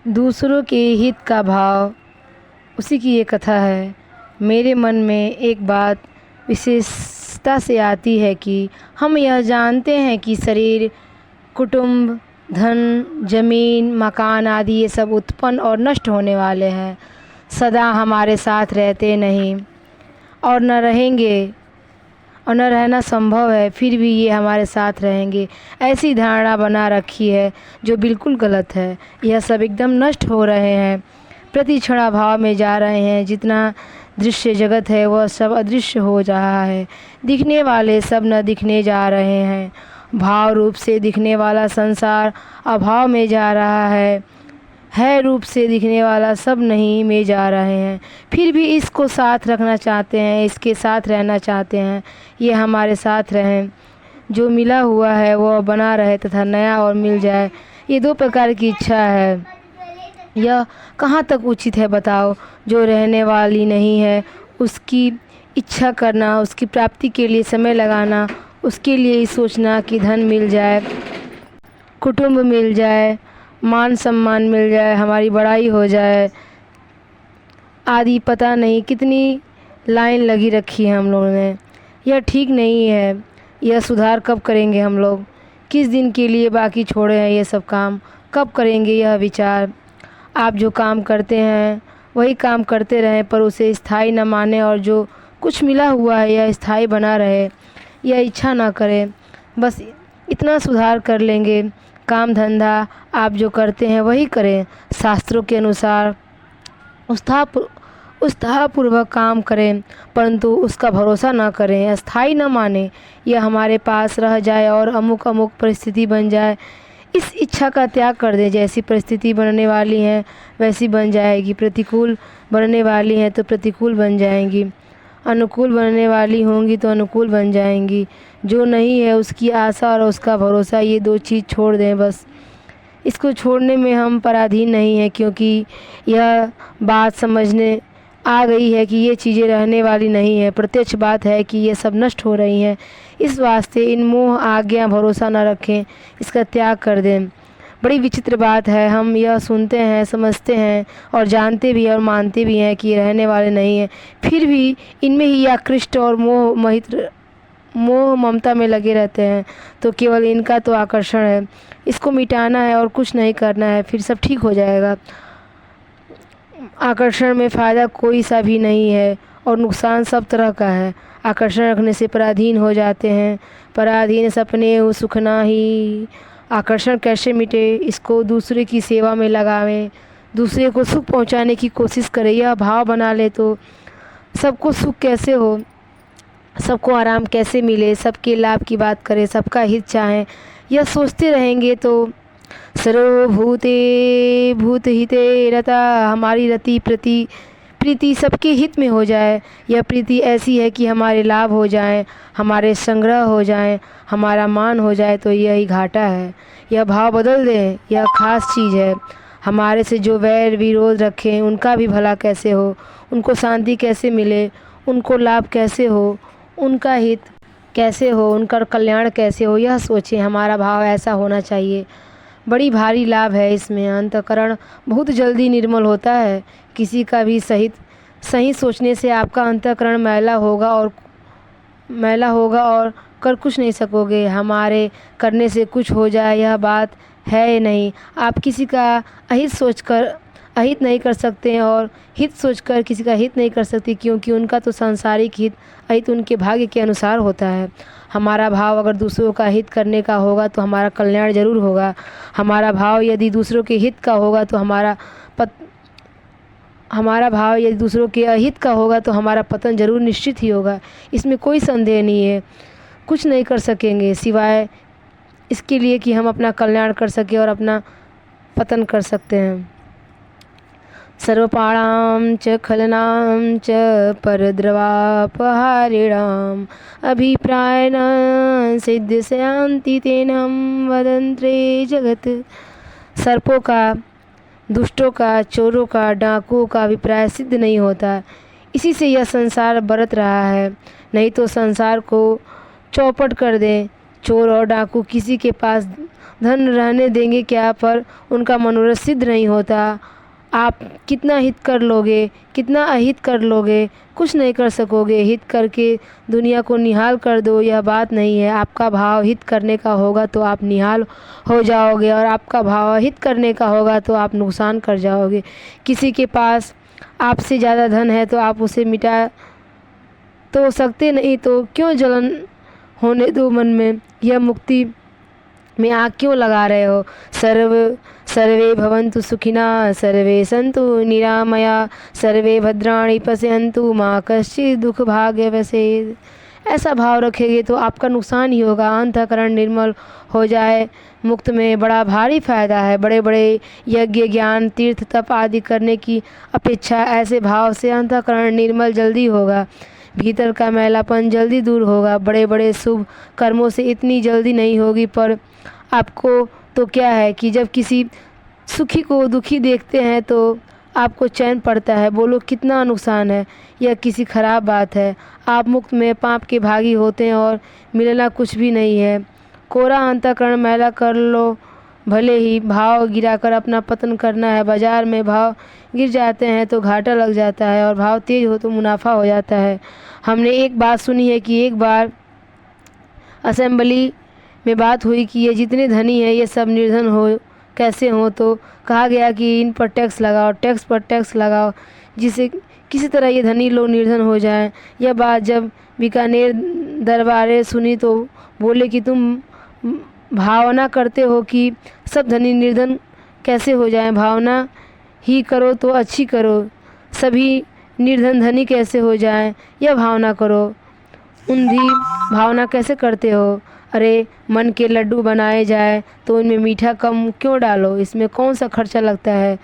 दूसरों के हित का भाव, उसी की ये कथा है। मेरे मन में एक बात विशेषता से आती है कि हम यह जानते हैं कि शरीर, कुटुंब, धन, ज़मीन, मकान आदि ये सब उत्पन्न और नष्ट होने वाले हैं, सदा हमारे साथ रहते नहीं और न रहेंगे और न रहना संभव है। फिर भी ये हमारे साथ रहेंगे, ऐसी धारणा बना रखी है जो बिल्कुल गलत है। यह सब एकदम नष्ट हो रहे हैं, प्रति क्षण अभाव में जा रहे हैं। जितना दृश्य जगत है वह सब अदृश्य हो रहा है। दिखने वाले सब न दिखने जा रहे हैं। भाव रूप से दिखने वाला संसार अभाव में जा रहा है रूप से दिखने वाला सब नहीं में जा रहे हैं। फिर भी इसको साथ रखना चाहते हैं, इसके साथ रहना चाहते हैं। ये हमारे साथ रहें, जो मिला हुआ है वह बना रहे तथा नया और मिल जाए, ये दो प्रकार की इच्छा है। यह कहाँ तक उचित है बताओ? जो रहने वाली नहीं है उसकी इच्छा करना, उसकी प्राप्ति के लिए समय लगाना, उसके लिए ही सोचना कि धन मिल जाए, कुटुंब मिल जाए, मान सम्मान मिल जाए, हमारी बड़ाई हो जाए आदि, पता नहीं कितनी लाइन लगी रखी है हम लोगों ने। यह ठीक नहीं है। यह सुधार कब करेंगे हम लोग? किस दिन के लिए बाकी छोड़े हैं ये सब काम? कब करेंगे यह विचार? आप जो काम करते हैं वही काम करते रहें, पर उसे स्थायी न माने और जो कुछ मिला हुआ है यह स्थायी बना रहे, यह इच्छा ना करें। बस इतना सुधार कर लेंगे। काम धंधा आप जो करते हैं वही करें, शास्त्रों के अनुसार उत्साहपूर्वक काम करें, परंतु उसका भरोसा ना करें, अस्थाई न माने। यह हमारे पास रह जाए और अमुक अमुक परिस्थिति बन जाए, इस इच्छा का त्याग कर दें। जैसी परिस्थिति बनने वाली है वैसी बन जाएगी। प्रतिकूल बनने वाली है तो प्रतिकूल बन जाएंगी, अनुकूल बनने वाली होंगी तो अनुकूल बन जाएंगी। जो नहीं है उसकी आशा और उसका भरोसा, ये दो चीज़ छोड़ दें बस। इसको छोड़ने में हम पराधीन नहीं हैं, क्योंकि यह बात समझने आ गई है कि ये चीज़ें रहने वाली नहीं है। प्रत्यक्ष बात है कि ये सब नष्ट हो रही हैं। इस वास्ते इन मोह आज्ञा भरोसा न रखें, इसका त्याग कर दें। बड़ी विचित्र बात है, हम यह सुनते हैं, समझते हैं और जानते भी और मानते भी हैं कि ये रहने वाले नहीं हैं, फिर भी इनमें ही आकृष्ट और मोह ममता में लगे रहते हैं। तो केवल इनका तो आकर्षण है, इसको मिटाना है और कुछ नहीं करना है, फिर सब ठीक हो जाएगा। आकर्षण में फ़ायदा कोई सा भी नहीं है और नुकसान सब तरह का है। आकर्षण रखने से पराधीन हो जाते हैं, पराधीन सपने हो सुखना ही। आकर्षण कैसे मिटे? इसको दूसरे की सेवा में लगावें, दूसरे को सुख पहुंचाने की कोशिश करें। यह भाव बना ले तो सबको सुख कैसे हो, सबको आराम कैसे मिले, सबके लाभ की बात करें, सबका हित चाहें। यह सोचते रहेंगे तो सर्वभूते भूतहिते रता, हमारी रति प्रीति सबके हित में हो जाए। यह प्रीति ऐसी है कि हमारे लाभ हो जाएं, हमारे संग्रह हो जाएं, हमारा मान हो जाए, तो यही घाटा है। यह भाव बदल दें, यह खास चीज़ है। हमारे से जो वैर विरोध रखें उनका भी भला कैसे हो, उनको शांति कैसे मिले, उनको लाभ कैसे हो, उनका हित कैसे हो, उनका कल्याण कैसे हो, यह सोचें। हमारा भाव ऐसा होना चाहिए। बड़ी भारी लाभ है इसमें। अंतःकरण बहुत जल्दी निर्मल होता है। किसी का भी सही सोचने से आपका अंतःकरण मैला होगा और कर कुछ नहीं सकोगे। हमारे करने से कुछ हो जाए यह बात है नहीं। आप किसी का अहित नहीं कर सकते और हित सोचकर किसी का हित नहीं कर सकते, क्योंकि उनका तो सांसारिक अहित उनके भाग्य के अनुसार होता है। हमारा भाव अगर दूसरों का हित करने का होगा तो हमारा कल्याण जरूर होगा। हमारा भाव यदि दूसरों के हित का होगा तो हमारा भाव यदि दूसरों के अहित का होगा तो हमारा पतन जरूर निश्चित ही होगा। इसमें कोई संदेह नहीं है। कुछ नहीं कर सकेंगे सिवाय इसके लिए कि हम अपना कल्याण कर सकें और अपना पतन कर सकते हैं। सर्वपाणां च खलनां च परद्रवापहारिणाम् अभिप्रायेण सिद्ध्यन्ति तेनं वदन्ते जगत। सर्पों का, दुष्टों का, चोरों का, डाकुओं का अभिप्राय सिद्ध नहीं होता, इसी से यह संसार बरत रहा है। नहीं तो संसार को चौपट कर दें, चोर और डाकू किसी के पास धन रहने देंगे क्या, पर उनका मनोरथ सिद्ध नहीं होता। आप कितना हित कर लोगे, कितना अहित कर लोगे, कुछ नहीं कर सकोगे। हित करके दुनिया को निहाल कर दो, यह बात नहीं है। आपका भाव हित करने का होगा तो आप निहाल हो जाओगे, और आपका भाव अहित करने का होगा तो आप नुकसान कर जाओगे। किसी के पास आपसे ज़्यादा धन है तो आप उसे मिटा तो सकते नहीं, तो क्यों जलन होने दो मन में। यह मुक्ति में आग क्यों लगा रहे हो। सर्वे भवन्तु सुखिनः, सर्वे सन्तु निरामया, सर्वे भद्राणि पश्यन्तु मा कश्चित् दुःख भाग्य व्यसेत्। ऐसा भाव रखेंगे तो आपका नुकसान ही होगा। अंतःकरण निर्मल हो जाए, मुक्त में बड़ा भारी फायदा है। बड़े बड़े यज्ञ ज्ञान तीर्थ तप आदि करने की अपेक्षा ऐसे भाव से अंतःकरण निर्मल जल्दी होगा। भीतर का मैलापन जल्दी दूर होगा। बड़े बड़े शुभ कर्मों से इतनी जल्दी नहीं होगी, पर आपको तो क्या है कि जब किसी सुखी को दुखी देखते हैं तो आपको चैन पड़ता है। बोलो कितना नुकसान है, यह किसी खराब बात है। आप मुक्त में पाप के भागी होते हैं और मिलना कुछ भी नहीं है। कोरा अंतःकरण मैला कर लो, भले ही भाव गिराकर अपना पतन करना है। बाजार में भाव गिर जाते हैं तो घाटा लग जाता है, और भाव तेज हो तो मुनाफा हो जाता है। हमने एक बात सुनी है कि एक बार असेंबली में बात हुई कि ये जितने धनी हैं ये सब निर्धन हो कैसे हों, तो कहा गया कि इन पर टैक्स लगाओ, टैक्स पर टैक्स लगाओ, जिससे किसी तरह ये धनी लोग निर्धन हो जाएं। यह बात जब बीकानेर दरबारे सुनी तो बोले कि तुम भावना करते हो कि सब धनी निर्धन कैसे हो जाएं। भावना ही करो तो अच्छी करो, सभी निर्धन धनी कैसे हो जाएं, यह भावना करो। ऊंधी भावना कैसे करते हो। अरे मन के लड्डू बनाए जाए तो इनमें मीठा कम क्यों डालो, इसमें कौन सा खर्चा लगता है।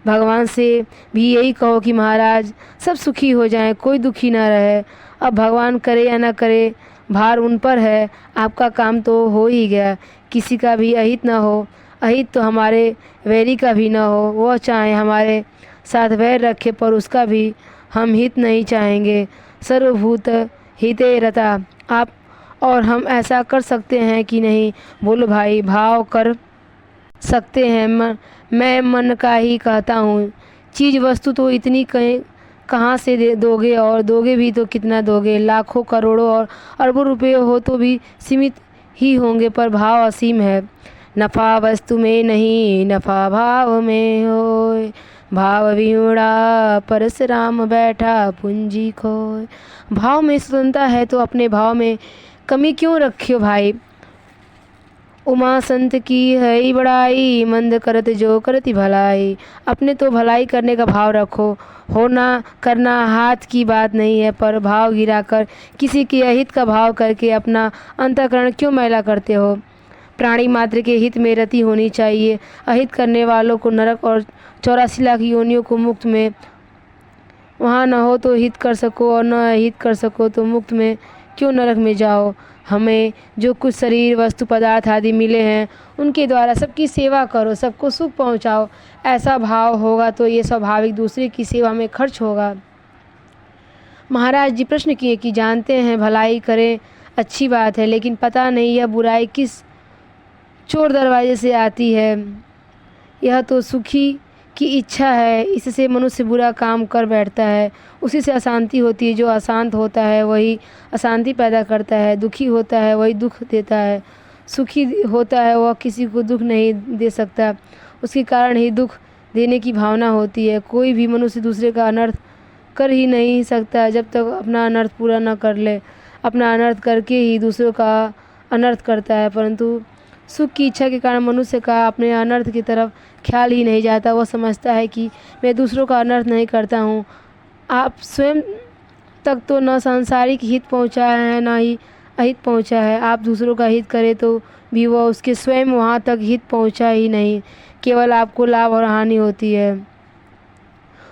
भगवान से भी यही कहो कि महाराज सब सुखी हो जाएं, कोई दुखी ना रहे। अब भगवान करे या ना करे, भार उन पर है। आपका काम तो हो ही गया। किसी का भी अहित ना हो। अहित तो हमारे वैरी का भी ना हो। वह चाहे हमारे साथ वैर रखे, पर उसका भी हम हित नहीं चाहेंगे। सर्वभूत हिते रता। आप और हम ऐसा कर सकते हैं कि नहीं। बोलो भाई, भाव कर सकते हैं। मैं मन का ही कहता हूँ। चीज़ वस्तु तो इतनी कहाँ से दोगे, और दोगे भी तो कितना दोगे। लाखों करोड़ों और अरबों रुपये हो तो भी सीमित ही होंगे, पर भाव असीम है। नफ़ा वस्तु में नहीं, नफ़ा भाव में होए। भाव विहुड़ा परशुराम बैठा पूंजी खोए। भाव में स्वतंत्रता है तो अपने भाव में कमी क्यों रखियो भाई। उमा संत की है बड़ाई, मंद करत जो करती भलाई। अपने तो भलाई करने का भाव रखो। होना करना हाथ की बात नहीं है, पर भाव गिराकर किसी के अहित का भाव करके अपना अंतःकरण क्यों मैला करते हो। प्राणी मात्र के हित में रति होनी चाहिए। अहित करने वालों को नरक और 84 लाख योनियों को मुक्त में वहाँ न हो तो हित कर सको, और न हित कर सको तो मुक्त में क्यों नरक में जाओ। हमें जो कुछ शरीर वस्तु पदार्थ आदि मिले हैं उनके द्वारा सबकी सेवा करो, सबको सुख पहुँचाओ। ऐसा भाव होगा तो ये स्वाभाविक दूसरे की सेवा में खर्च होगा। महाराज जी प्रश्न किए कि जानते हैं भलाई करें अच्छी बात है, लेकिन पता नहीं यह बुराई किस चोर दरवाजे से आती है। यह तो सुखी की इच्छा है, इससे मनुष्य बुरा काम कर बैठता है। उसी से अशांति होती है। जो अशांत होता है वही अशांति पैदा करता है। दुखी होता है वही दुख देता है। सुखी होता है वह किसी को दुख नहीं दे सकता, उसके कारण ही दुख देने की भावना होती है। कोई भी मनुष्य दूसरे का अनर्थ कर ही नहीं सकता जब तक अपना अनर्थ पूरा न कर ले। अपना अनर्थ करके ही दूसरों का अनर्थ करता है, परंतु सुख की इच्छा के कारण मनुष्य का अपने अनर्थ की तरफ ख्याल ही नहीं जाता। वह समझता है कि मैं दूसरों का अनर्थ नहीं करता हूँ। आप स्वयं तक तो न सांसारिक हित पहुँचा है न ही अहित पहुँचा है। आप दूसरों का हित करें तो भी वह उसके स्वयं वहाँ तक हित पहुँचा ही नहीं, केवल आपको लाभ और हानि होती है।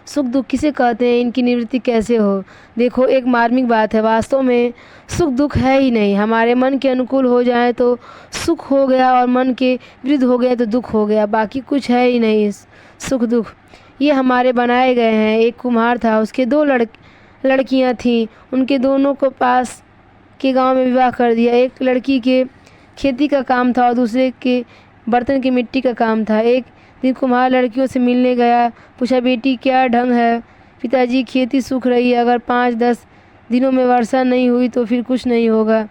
सुख दुख किसे कहते हैं, इनकी निवृत्ति कैसे हो। देखो एक मार्मिक बात है, वास्तव में सुख दुख है ही नहीं। हमारे मन के अनुकूल हो जाए तो सुख हो गया, और मन के विरुद्ध हो गया तो दुख हो गया। बाकी कुछ है ही नहीं सुख दुख। ये हमारे बनाए गए हैं। एक कुम्हार था, उसके 2 लड़कियां थीं। उनके दोनों को पास के गांव में विवाह कर दिया। एक लड़की के खेती का काम था और दूसरे के बर्तन की मिट्टी का काम था। एक दिन कुम्हार लड़कियों से मिलने गया। पूछा, बेटी क्या ढंग है? पिताजी, खेती सूख रही है, अगर 5-10 दिनों में वर्षा नहीं हुई तो फिर कुछ नहीं होगा।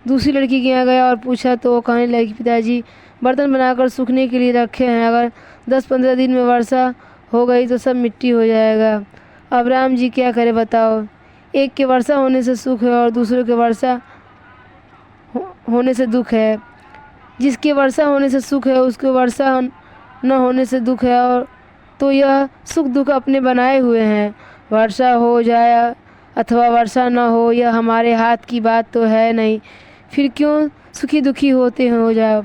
दूसरी लड़की के यहाँ गया और पूछा तो वो कहने लगी, पिताजी बर्तन बनाकर सूखने के लिए रखे हैं, अगर 10-15 दिन में वर्षा हो गई तो सब मिट्टी हो जाएगा। अब राम जी क्या करे बताओ? एक के वर्षा होने से सुख है और दूसरों के वर्षा होने से दुख है। जिसके वर्षा होने से सुख है उसके वर्षा न होने से दुख है, और तो यह सुख दुख अपने बनाए हुए हैं। वर्षा हो जाए अथवा वर्षा न हो यह हमारे हाथ की बात तो है नहीं, फिर क्यों सुखी दुखी होते हो जाओ।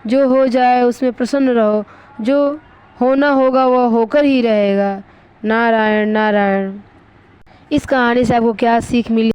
जो हो जाए उसमें प्रसन्न रहो, जो होना होगा वह होकर ही रहेगा। नारायण नारायण। इस कहानी से आपको क्या सीख मिली?